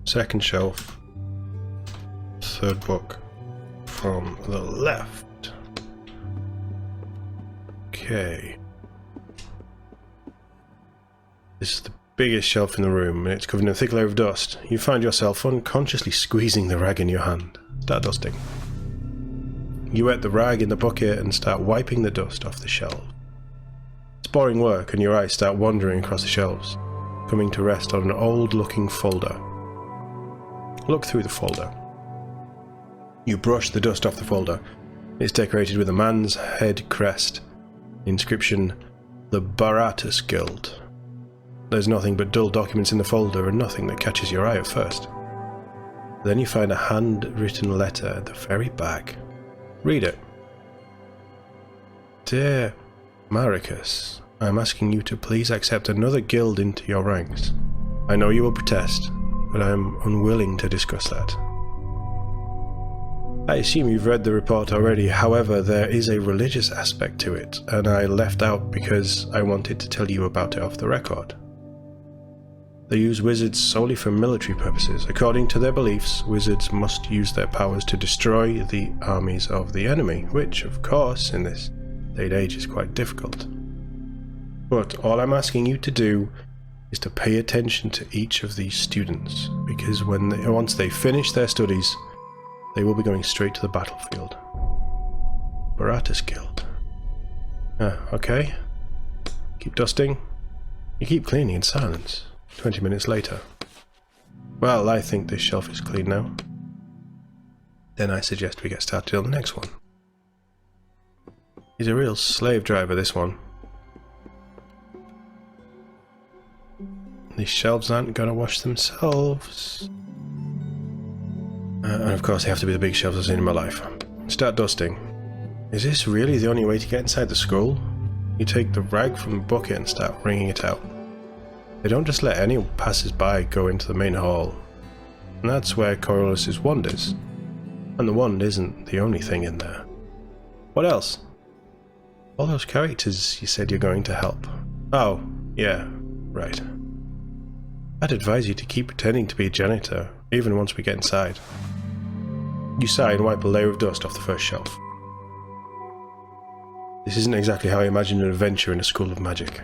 Second shelf. Third book from the left. Okay. This is the biggest shelf in the room, and it's covered in a thick layer of dust. You find yourself unconsciously squeezing the rag in your hand. Start dusting. You wet the rag in the bucket and start wiping the dust off the shelf. It's boring work, and your eyes start wandering across the shelves, coming to rest on an old-looking folder. Look through the folder. You brush the dust off the folder. It's decorated with a man's head crest. Inscription, the Baratus Guild. There's nothing but dull documents in the folder and nothing that catches your eye at first. Then you find a handwritten letter at the very back. Read it. Dear Maricus, I am asking you to please accept another guild into your ranks. I know you will protest, but I am unwilling to discuss that. I assume you've read the report already, however there is a religious aspect to it, and I left out because I wanted to tell you about it off the record. They use wizards solely for military purposes. According to their beliefs, wizards must use their powers to destroy the armies of the enemy, which, of course, in this day and age is quite difficult. But all I'm asking you to do is to pay attention to each of these students, because once they finish their studies, they will be going straight to the battlefield. Baratus Guild. Okay. Keep dusting. You keep cleaning in silence. 20 minutes later. Well, I think this shelf is clean now. Then I suggest we get started on the next one. He's a real slave driver, this one. These shelves aren't gonna wash themselves. And of course they have to be the big shelves I've seen in my life. Start dusting. Is this really the only way to get inside the school? You take the rag from the bucket and start wringing it out. They don't just let any passers-by go into the main hall. And that's where Coriolis' wand is. And the wand isn't the only thing in there. What else? All those characters you said you're going to help. Oh, yeah, right. I'd advise you to keep pretending to be a janitor, even once we get inside. You sigh and wipe a layer of dust off the first shelf. This isn't exactly how I imagined an adventure in a school of magic.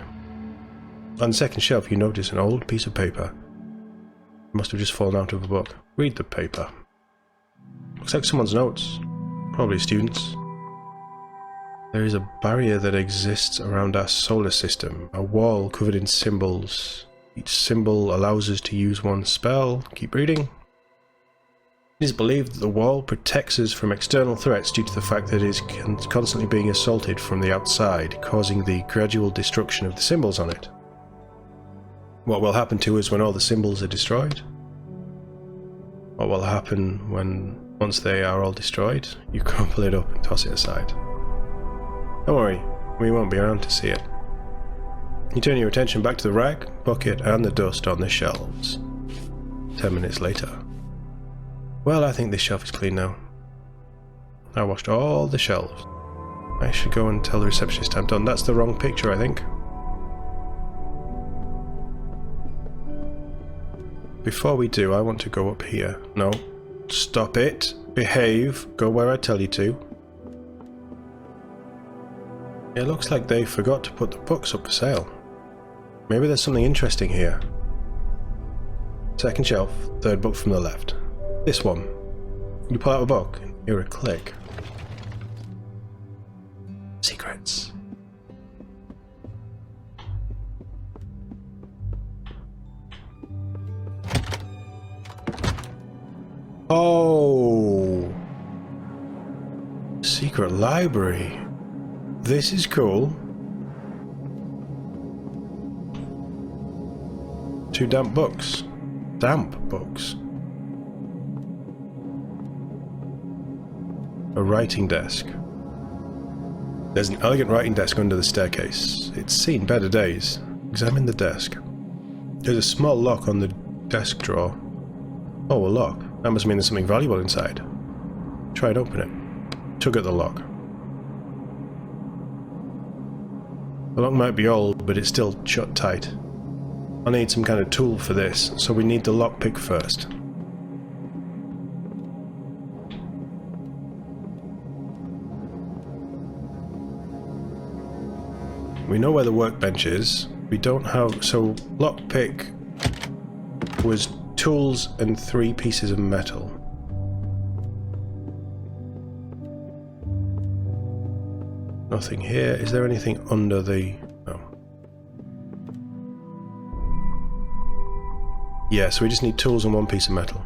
On the second shelf you notice an old piece of paper. It must have just fallen out of a book. Read the paper. Looks like someone's notes. Probably students. There is a barrier that exists around our solar system. A wall covered in symbols. Each symbol allows us to use one spell. Keep reading. It is believed that the wall protects us from external threats due to the fact that it is constantly being assaulted from the outside, causing the gradual destruction of the symbols on it. What will happen to us when all the symbols are destroyed? What will happen once they are all destroyed? You crumple it up and toss it aside. Don't worry, we won't be around to see it. You turn your attention back to the rag, bucket and the dust on the shelves. 10 minutes later. Well, I think this shelf is clean now. I washed all the shelves. I should go and tell the receptionist I'm done. That's the wrong picture, I think. Before we do, I want to go up here. No. Stop it. Behave. Go where I tell you to. It looks like they forgot to put the books up for sale. Maybe there's something interesting here. Second shelf, third book from the left. This one. You pull out a book and hear a click. Secrets. Oh! Secret library. This is cool. 2 damp books. Damp books. A writing desk. There's an elegant writing desk under the staircase. It's seen better days. Examine the desk. There's a small lock on the desk drawer. Oh, a lock. That must mean there's something valuable inside. Try and open it. Tug at the lock. The lock might be old, but it's still shut tight. I'll need some kind of tool for this, so we need the lockpick first. We know where the workbench is. We don't have... So, lockpick was tools and 3 pieces of metal. Nothing here. Is there anything under the... No. Yeah, so we just need tools and 1 piece of metal.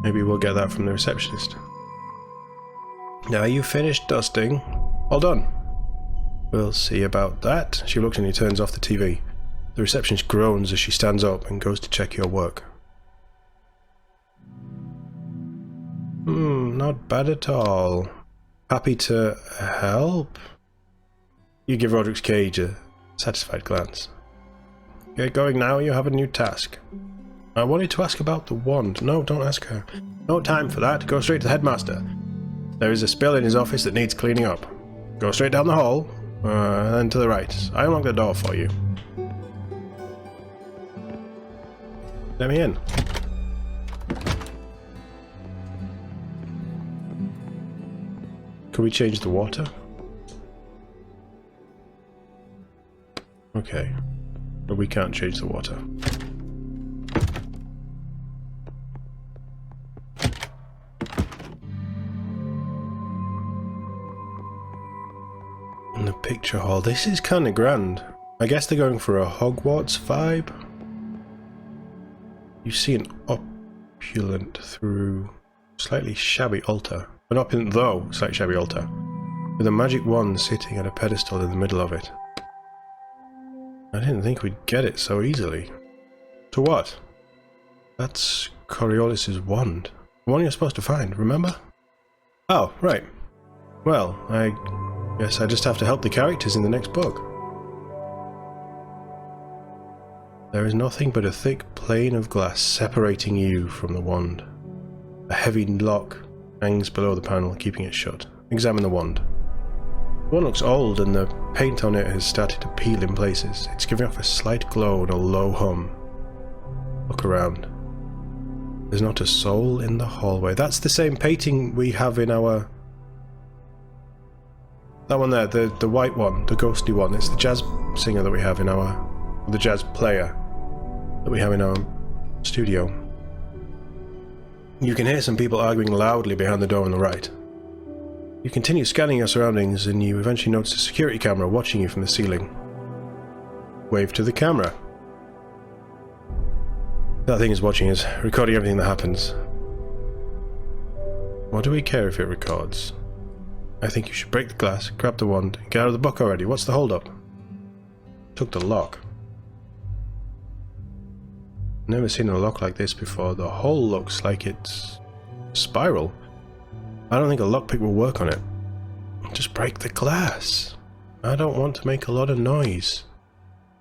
Maybe we'll get that from the receptionist. Now, are you finished dusting? All done. We'll see about that. She looks and he turns off the TV. The receptionist groans as she stands up and goes to check your work. Not bad at all. Happy to help? You give Roderick's cage a satisfied glance. Get going now, you have a new task. I wanted to ask about the wand. No, don't ask her. No time for that. Go straight to the headmaster. There is a spill in his office that needs cleaning up. Go straight down the hall, and to the right. I unlock the door for you. Let me in. Can we change the water? Okay. But we can't change the water. In the picture hall. This is kind of grand. I guess they're going for a Hogwarts vibe. You see an opulent through slightly shabby altar. An opulent though slightly shabby altar. With a magic wand sitting at a pedestal in the middle of it. I didn't think we'd get it so easily. To what? That's Coriolis's wand. The one you're supposed to find, remember? Oh, right. Well, I guess I just have to help the characters in the next book. There is nothing but a thick plane of glass separating you from the wand. A heavy lock hangs below the panel, keeping it shut. Examine the wand. The wand looks old and the paint on it has started to peel in places. It's giving off a slight glow and a low hum. Look around. There's not a soul in the hallway. That's the same painting we have in our... That one there, the white one, the ghostly one. It's the jazz singer that we have in our... The jazz player that we have in our studio. You can hear some people arguing loudly behind the door on the right. You continue scanning your surroundings and you eventually notice a security camera watching you from the ceiling. Wave to the camera. That thing is watching us, recording everything that happens. What do we care if it records? I think you should break the glass, grab the wand, and get out of the book already. What's the hold-up? Took the lock. Never seen a lock like this before. The hole looks like it's a spiral. I don't think a lockpick will work on it. Just break the glass. I don't want to make a lot of noise.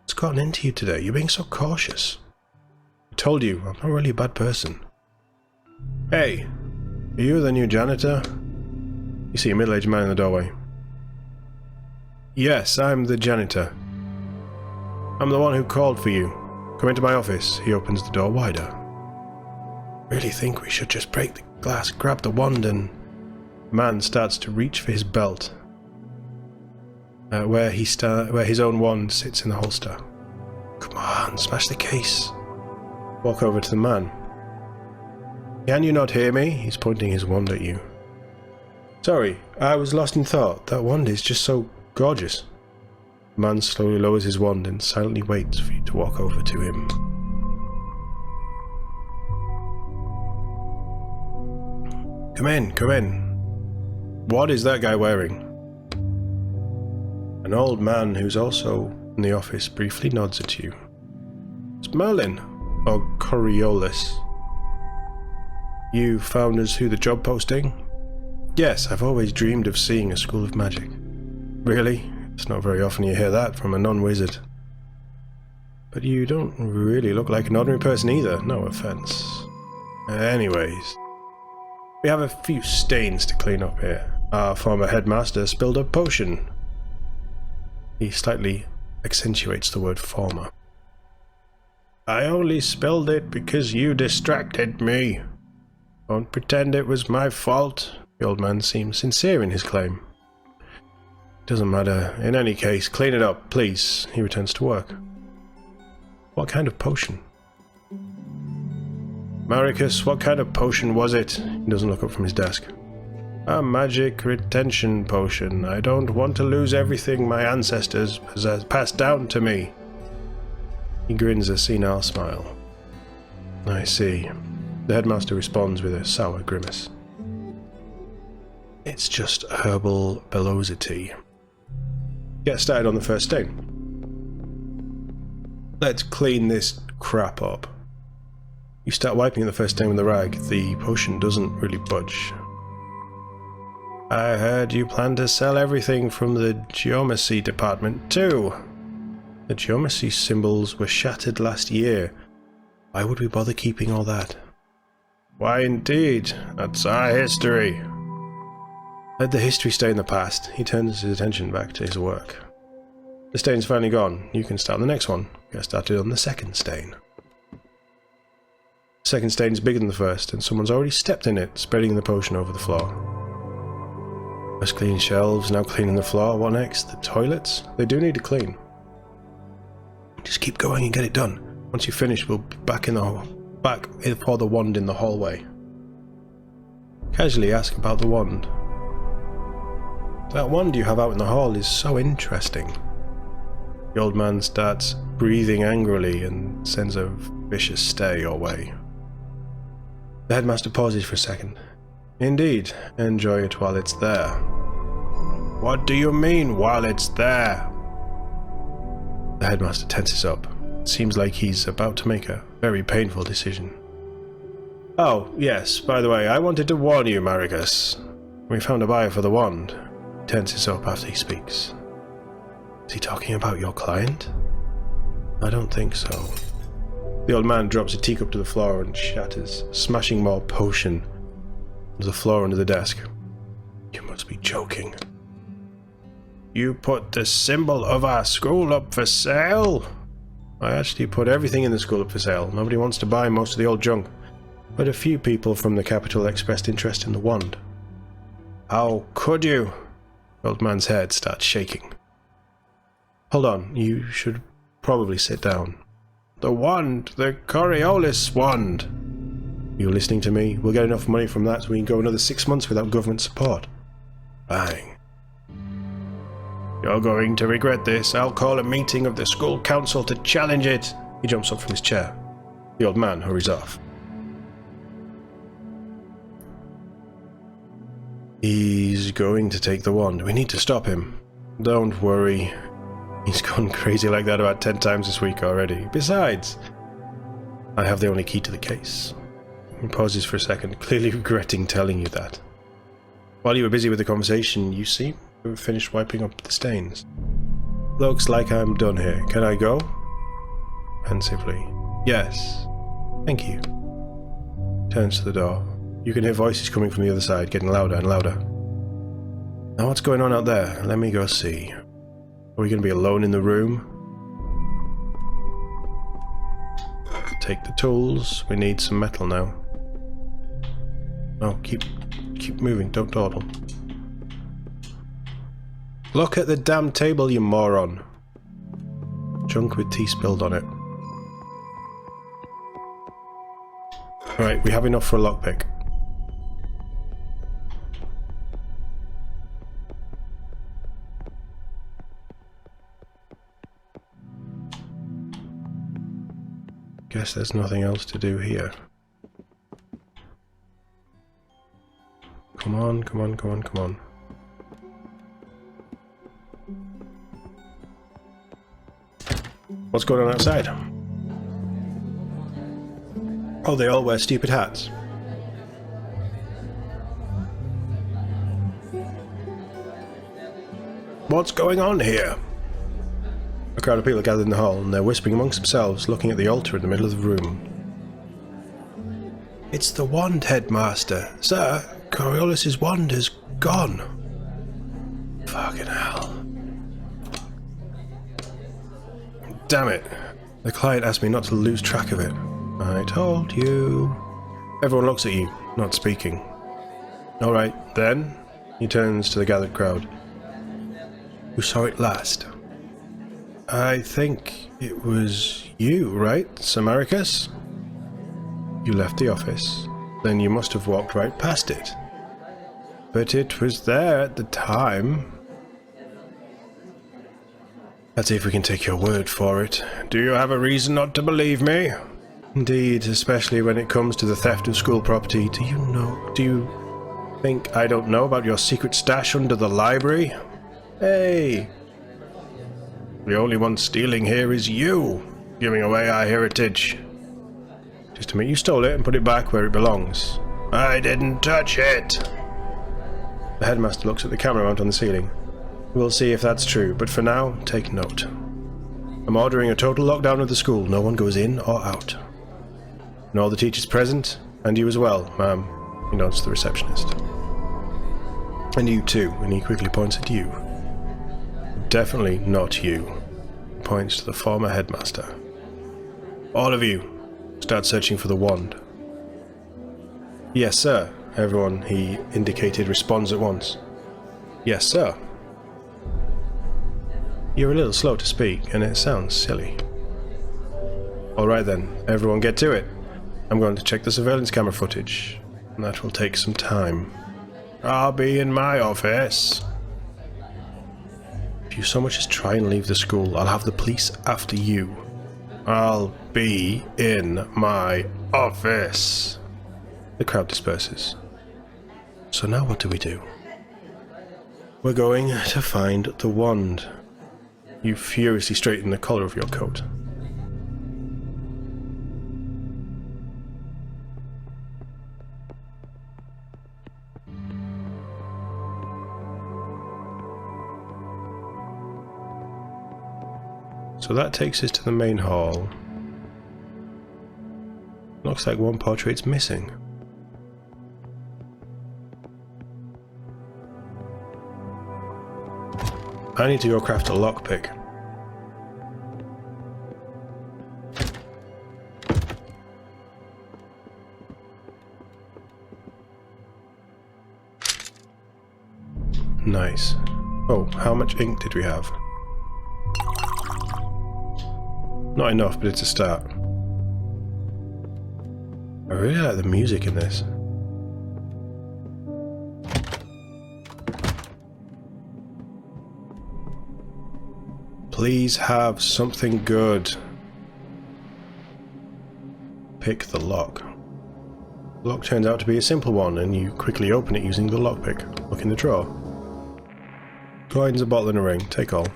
What's gotten into you today? You're being so cautious. I told you, I'm not really a bad person. Hey, are you the new janitor? You see a middle-aged man in the doorway. Yes, I'm the janitor. I'm the one who called for you. Come into my office. He opens the door wider. Really think we should just break the glass, grab the wand, and... The man starts to reach for his belt. Where his own wand sits in the holster. Come on, smash the case. Walk over to the man. Can you not hear me? He's pointing his wand at you. Sorry, I was lost in thought. That wand is just so gorgeous. The man slowly lowers his wand and silently waits for you to walk over to him. Come in, come in. What is that guy wearing? An old man who's also in the office briefly nods at you. It's Merlin, or Coriolis. You found us through the job posting? Yes, I've always dreamed of seeing a school of magic. Really? It's not very often you hear that from a non-wizard. But you don't really look like an ordinary person either, no offense. Anyways, we have a few stains to clean up here. Our former headmaster spilled a potion. He slightly accentuates the word former. I only spilled it because you distracted me. Don't pretend it was my fault. The old man seems sincere in his claim. Doesn't matter. In any case, clean it up, please. He returns to work. What kind of potion? Maricus, what kind of potion was it? He doesn't look up from his desk. A magic retention potion. I don't want to lose everything my ancestors passed down to me. He grins a senile smile. I see. The headmaster responds with a sour grimace. It's just herbal velocity. Get started on the first stain. Let's clean this crap up. You start wiping the first stain with the rag. The potion doesn't really budge. I heard you plan to sell everything from the geomancy department too. The geomancy symbols were shattered last year. Why would we bother keeping all that? Why indeed? That's our history. Let the history stay in the past. He turns his attention back to his work. The stain's finally gone. You can start on the next one. Get started on the second stain. The second stain is bigger than the first, and someone's already stepped in it, spreading the potion over the floor. First cleaning shelves, now cleaning the floor. What next? The toilets? They do need to clean. Just keep going and get it done. Once you've finished, we'll be back for the wand in the hallway. Casually ask about the wand. That wand you have out in the hall is so interesting. The old man starts breathing angrily and sends a vicious stare your way. The headmaster pauses for a second. Indeed, enjoy it while it's there. What do you mean, while it's there? The headmaster tenses up. It seems like he's about to make a very painful decision. Oh, yes, by the way, I wanted to warn you, Maricus. We found a buyer for the wand. He tenses up after he speaks. Is he talking about your client? I don't think so. The old man drops a teacup to the floor and shatters, smashing more potion onto the floor under the desk. You must be joking. You put the symbol of our school up for sale? I actually put everything in the school up for sale. Nobody wants to buy most of the old junk, but a few people from the capital expressed interest in the wand. How could you? The old man's head starts shaking. Hold on, you should probably sit down. The wand! The Coriolis wand! You listening to me? We'll get enough money from that so we can go another 6 months without government support. Bang. You're going to regret this. I'll call a meeting of the school council to challenge it. He jumps up from his chair. The old man hurries off. He's going to take the wand. We need to stop him. Don't worry. He's gone crazy like that about 10 times this week already. Besides, I have the only key to the case. He pauses for a second, clearly regretting telling you that. While you were busy with the conversation, you seem to have finished wiping up the stains. Looks like I'm done here. Can I go? Pensively. Yes. Thank you. Turns to the door. You can hear voices coming from the other side, getting louder and louder. Now what's going on out there? Let me go see. Are we going to be alone in the room? Take the tools. We need some metal now. Oh, keep moving. Don't dawdle. Look at the damn table, you moron. Junk with tea spilled on it. Alright, we have enough for a lockpick. Guess there's nothing else to do here. Come on, come on, come on, come on. What's going on outside? Oh, they all wear stupid hats. What's going on here? A crowd of people are gathered in the hall, and they're whispering amongst themselves, looking at the altar in the middle of the room. It's the wand, headmaster. Sir, Coriolis' wand is gone. Fucking hell. Damn it. The client asked me not to lose track of it. I told you. Everyone looks at you, not speaking. Alright, then. He turns to the gathered crowd. Who saw it last? I think it was you, right, Samaricus? You left the office. Then you must have walked right past it. But it was there at the time. Let's see if we can take your word for it. Do you have a reason not to believe me? Indeed, especially when it comes to the theft of school property. Do you think I don't know about your secret stash under the library? Hey! The only one stealing here is you, giving away our heritage. Just to admit you stole it and put it back where it belongs. I didn't touch it! The headmaster looks at the camera mount on the ceiling. We'll see if that's true, but for now, take note. I'm ordering a total lockdown of the school. No one goes in or out. And all the teachers present, and you as well, ma'am. He nods to the receptionist. And you too, and he quickly points at you. Definitely not you. He points to the former headmaster. All of you, start searching for the wand. Yes, sir. Everyone he indicated responds at once. Yes, sir. You're a little slow to speak, and it sounds silly. Alright then, everyone get to it. I'm going to check the surveillance camera footage, and that will take some time. I'll be in my office. If you so much as try and leave the school, I'll have the police after you. I'll be in my office. The crowd disperses. So now what do we do? We're going to find the wand. You furiously straighten the collar of your coat. So that takes us to the main hall. Looks like one portrait's missing. I need to go craft a lockpick. Nice. Oh, how much ink did we have? Not enough, but it's a start. I really like the music in this. Please have something good. Pick the lock. The lock turns out to be a simple one, and you quickly open it using the lockpick. Look in the drawer. Coins, a bottle and a ring. Take all.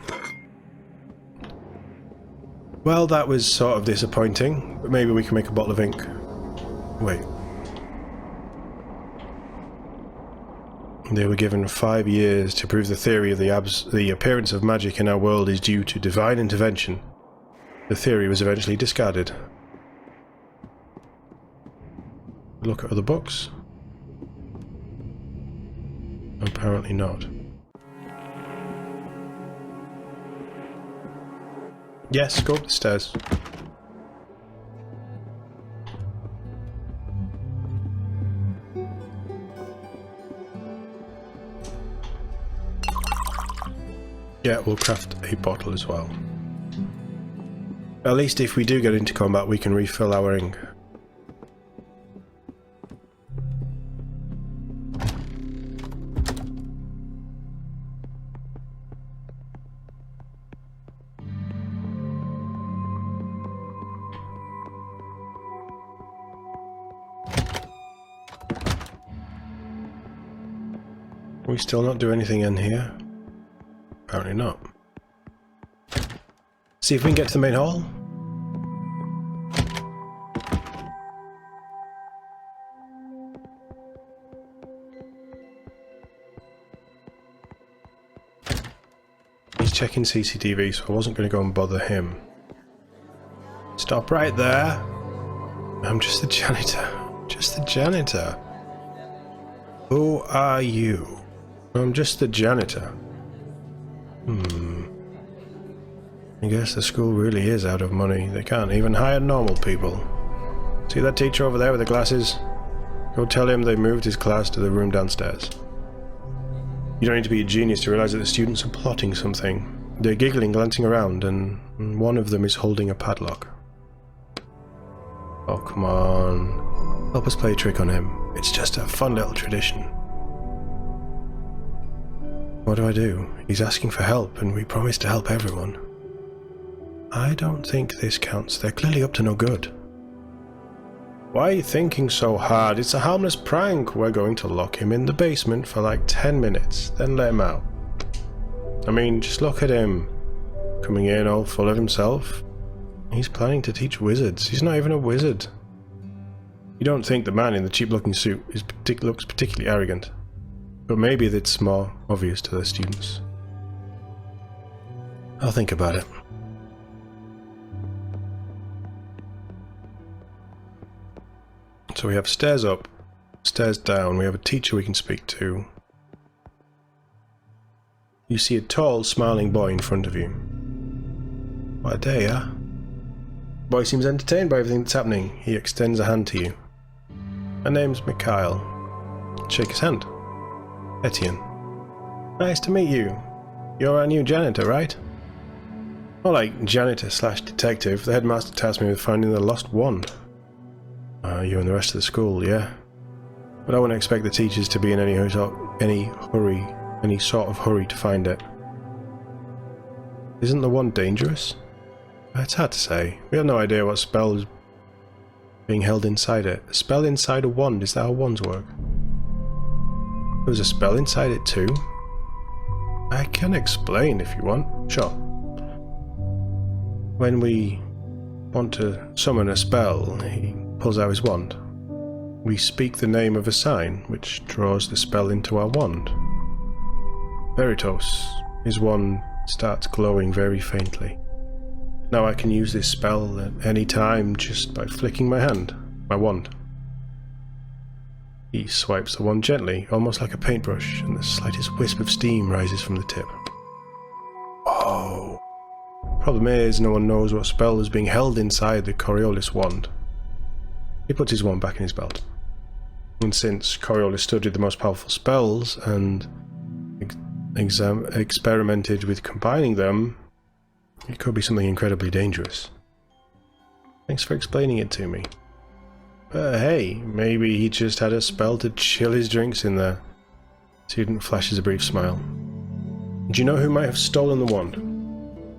Well, that was sort of disappointing, but maybe we can make a bottle of ink. Wait. They were given 5 years to prove the theory of the appearance of magic in our world is due to divine intervention. The theory was eventually discarded. Look at other books. Apparently not. Yes, go up the stairs. Yeah, we'll craft a bottle as well. At least if we do get into combat, we can refill our ink. We still not do anything in here? Apparently not. See if we can get to the main hall. He's checking CCTV, so I wasn't going to go and bother him. Stop right there. I'm just the janitor. Just the janitor. Who are you? I'm just the janitor. I guess the school really is out of money. They can't even hire normal people. See that teacher over there with the glasses? Go tell him they moved his class to the room downstairs. You don't need to be a genius to realize that the students are plotting something. They're giggling, glancing around, and one of them is holding a padlock. Oh, come on. Help us play a trick on him. It's just a fun little tradition. What do? He's asking for help, and we promised to help everyone. I don't think this counts. They're clearly up to no good. Why are you thinking so hard? It's a harmless prank. We're going to lock him in the basement for like 10 minutes, then let him out. I mean, just look at him. Coming in all full of himself. He's planning to teach wizards. He's not even a wizard. You don't think the man in the cheap-looking suit looks particularly arrogant. But maybe that's more obvious to the students. I'll think about it. So we have stairs up, stairs down, we have a teacher we can speak to. You see a tall, smiling boy in front of you. What a day, huh? The boy seems entertained by everything that's happening. He extends a hand to you. My name's Mikhail. Shake his hand. Etienne. Nice to meet you. You're our new janitor, right? More like janitor/detective. The headmaster tasked me with finding the lost wand. You and the rest of the school, yeah? But I wouldn't expect the teachers to be in any sort of hurry to find it. Isn't the wand dangerous? It's hard to say. We have no idea what spell is being held inside it. A spell inside a wand, is that how wands work? There's a spell inside it too? I can explain if you want. Sure. When we want to summon a spell, he pulls out his wand. We speak the name of a sign, which draws the spell into our wand. Veritas. His wand starts glowing very faintly. Now I can use this spell at any time just by flicking my wand. He swipes the wand gently, almost like a paintbrush, and the slightest wisp of steam rises from the tip. Oh. Problem is, no one knows what spell is being held inside the Coriolis wand. He puts his wand back in his belt. And since Coriolis studied the most powerful spells and experimented with combining them, it could be something incredibly dangerous. Thanks for explaining it to me. But hey, maybe he just had a spell to chill his drinks in there. Student flashes a brief smile. Do you know who might have stolen the wand?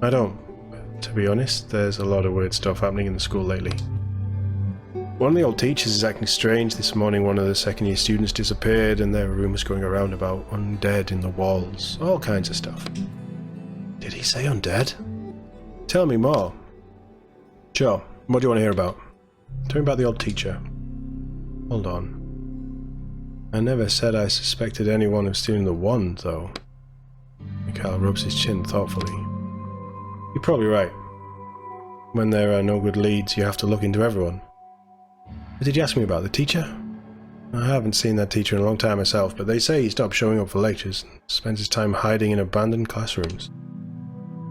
I don't. But to be honest, there's a lot of weird stuff happening in the school lately. One of the old teachers is acting strange. This morning one of the second year students disappeared and there are rumours going around about undead in the walls. All kinds of stuff. Did he say undead? Tell me more. Sure. What do you want to hear about? Tell me about the old teacher. Hold on. I never said I suspected anyone of stealing the wand, though. Mikhail rubs his chin thoughtfully. You're probably right. When there are no good leads, you have to look into everyone. But did you ask me about the teacher? I haven't seen that teacher in a long time myself, but they say he stopped showing up for lectures and spends his time hiding in abandoned classrooms.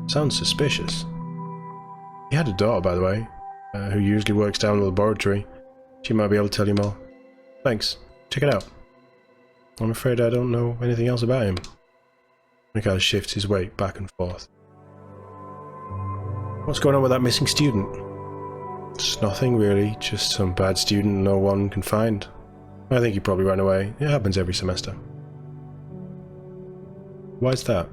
Sounds suspicious. He had a daughter, by the way, who usually works down in the laboratory. She might be able to tell you more. Thanks. Check it out. I'm afraid I don't know anything else about him. Mikhail shifts his weight back and forth. What's going on with that missing student? It's nothing really, just some bad student no one can find. I think he probably ran away. It happens every semester. Why's that?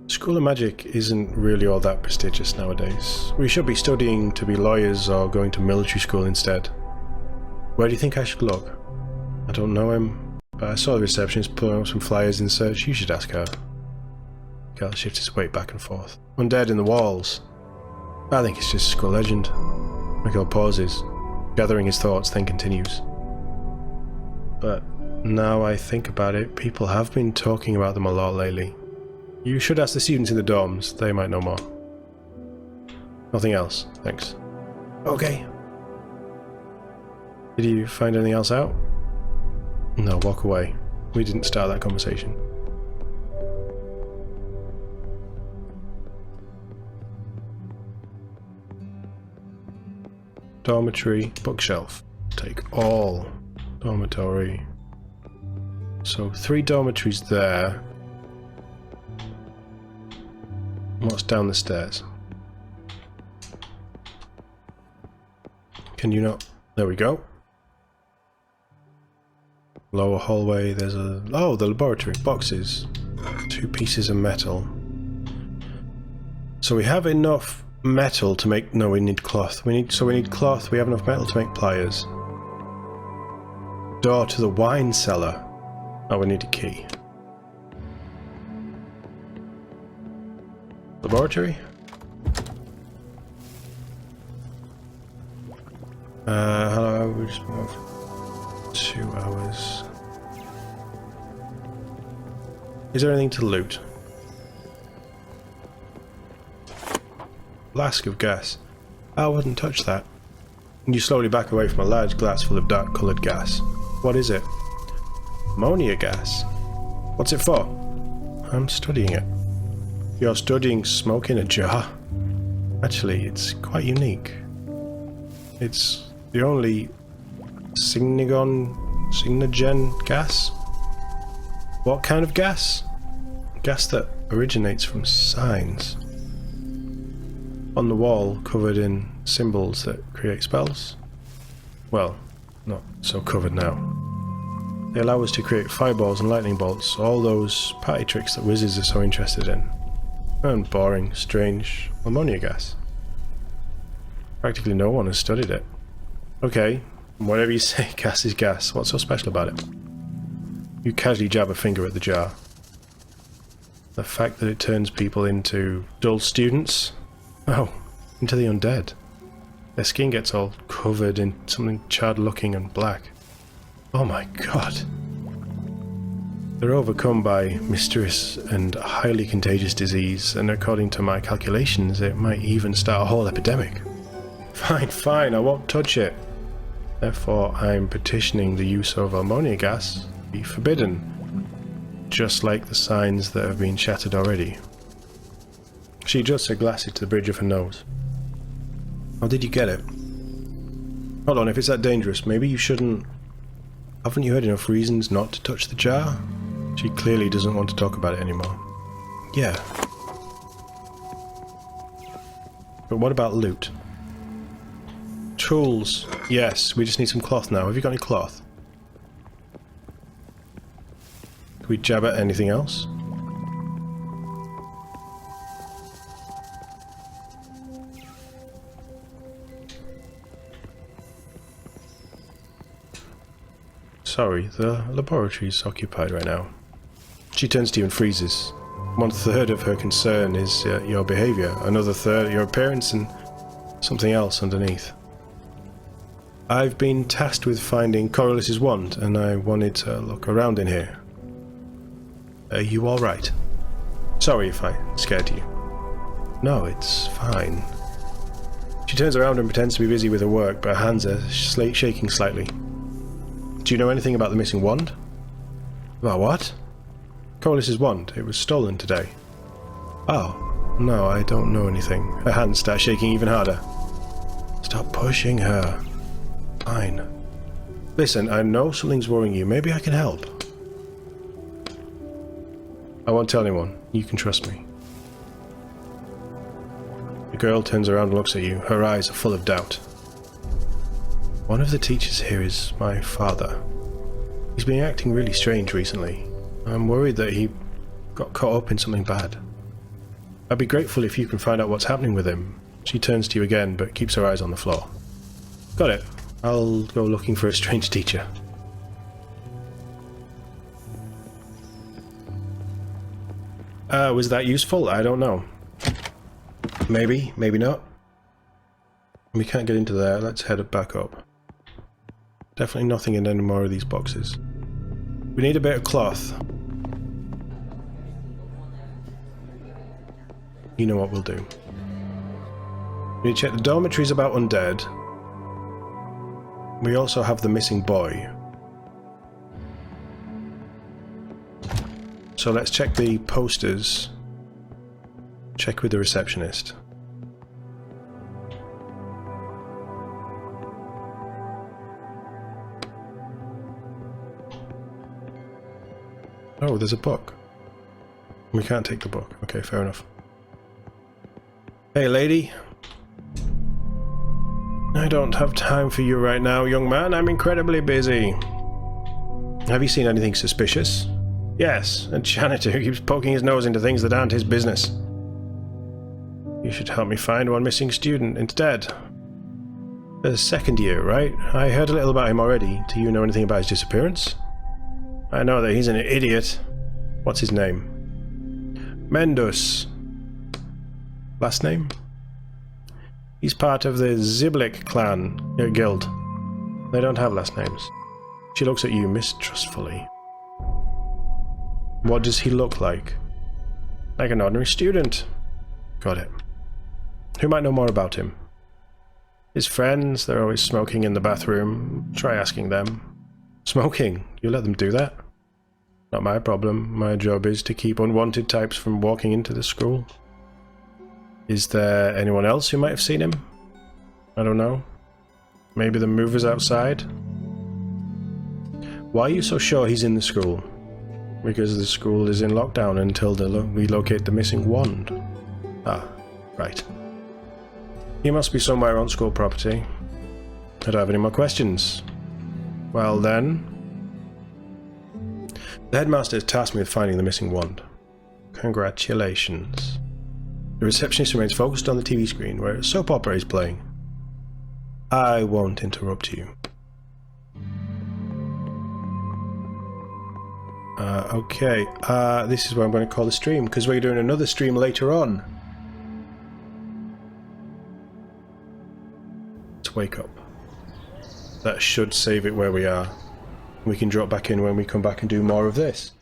School of Magic isn't really all that prestigious nowadays. We should be studying to be lawyers or going to military school instead. Where do you think I should look? I don't know him, but I saw the receptionist pulling up some flyers in search. You should ask her. Mikhail shifts his weight back and forth. Undead in the walls. I think it's just a school legend. Mikhail pauses, gathering his thoughts, then continues. But now I think about it, people have been talking about them a lot lately. You should ask the students in the dorms, they might know more. Nothing else, thanks. Okay. Did you find anything else out? No, walk away. We didn't start that conversation. dormitory, bookshelf. Take all. Dormitory. So 3 dormitories there. What's down the stairs? Can you not? There we go. Lower hallway, there's a... Oh, the laboratory. Boxes. 2 pieces of metal. So we have enough metal to make... No, we need cloth. We need cloth. We have enough metal to make pliers. Door to the wine cellar. Oh, we need a key. Laboratory? Hello, we just moved 2 hours. Is there anything to loot? Flask of gas. I wouldn't touch that. You slowly back away from a large glass full of dark coloured gas. What is it? Ammonia gas. What's it for? I'm studying it. You're studying smoke in a jar? Actually, it's quite unique. It's the only Signagen gas? What kind of gas? Gas that originates from signs. On the wall, covered in symbols that create spells? Well, not so covered now. They allow us to create fireballs and lightning bolts, all those party tricks that wizards are so interested in. And boring, strange ammonia gas. Practically no one has studied it. Okay, whatever you say, gas is gas. What's so special about it? You casually jab a finger at the jar. The fact that it turns people into dull students? Oh, into the undead. Their skin gets all covered in something charred looking and black. Oh my god. They're overcome by mysterious and highly contagious disease, and according to my calculations, it might even start a whole epidemic. Fine, fine, I won't touch it. Therefore, I'm petitioning the use of ammonia gas be forbidden. Just like the signs that have been shattered already. She adjusts her glasses to the bridge of her nose. How did you get it? Hold on, if it's that dangerous, maybe you shouldn't... Haven't you heard enough reasons not to touch the jar? She clearly doesn't want to talk about it anymore. Yeah. But what about loot? Tools. Yes, we just need some cloth now. Have you got any cloth? Can we jab at anything else? Sorry, the laboratory's occupied right now. She turns to you and freezes. 1/3 of her concern is your behaviour, another third your appearance, and something else underneath. I've been tasked with finding Coriolis's wand, and I wanted to look around in here. Are you alright? Sorry if I scared you. No, it's fine. She turns around and pretends to be busy with her work, but her hands are shaking slightly. Do you know anything about the missing wand? About what? Coriolis's wand. It was stolen today. Oh, no, I don't know anything. Her hands start shaking even harder. Stop pushing her. Fine. Listen, I know something's worrying you. Maybe I can help. I won't tell anyone. You can trust me. The girl turns around and looks at you. Her eyes are full of doubt. One of the teachers here is my father. He's been acting really strange recently. I'm worried that he got caught up in something bad. I'd be grateful if you can find out what's happening with him. She turns to you again, but keeps her eyes on the floor. Got it. I'll go looking for a strange teacher. Was that useful? I don't know. Maybe, maybe not. We can't get into there. Let's head back up. Definitely nothing in any more of these boxes. We need a bit of cloth. You know what we'll do. We need to check the dormitories about undead. We also have the missing boy. So let's check the posters. Check with the receptionist. Oh, there's a book. We can't take the book. Okay, fair enough. Hey, lady. I don't have time for you right now, young man. I'm incredibly busy. Have you seen anything suspicious? Yes, a janitor who keeps poking his nose into things that aren't his business. You should help me find one missing student instead. The second year, right? I heard a little about him already. Do you know anything about his disappearance? I know that he's an idiot. What's his name? Mendus. Last name? He's part of the Ziblik clan guild. They don't have last names. She looks at you mistrustfully. What does he look like? Like an ordinary student. Got it. Who might know more about him? His friends, they're always smoking in the bathroom. Try asking them. Smoking? You let them do that? Not my problem. My job is to keep unwanted types from walking into the school. Is there anyone else who might have seen him? I don't know. Maybe the movers outside? Why are you so sure he's in the school? Because the school is in lockdown until we locate the missing wand. Ah, right. He must be somewhere on school property. I don't have any more questions. Well then... The headmaster has tasked me with finding the missing wand. Congratulations. The receptionist remains focused on the TV screen where a soap opera is playing. I won't interrupt you. Okay, this is what I'm going to call the stream, because we're doing another stream later on. Let's wake up. That should save it where we are. We can drop back in when we come back and do more of this.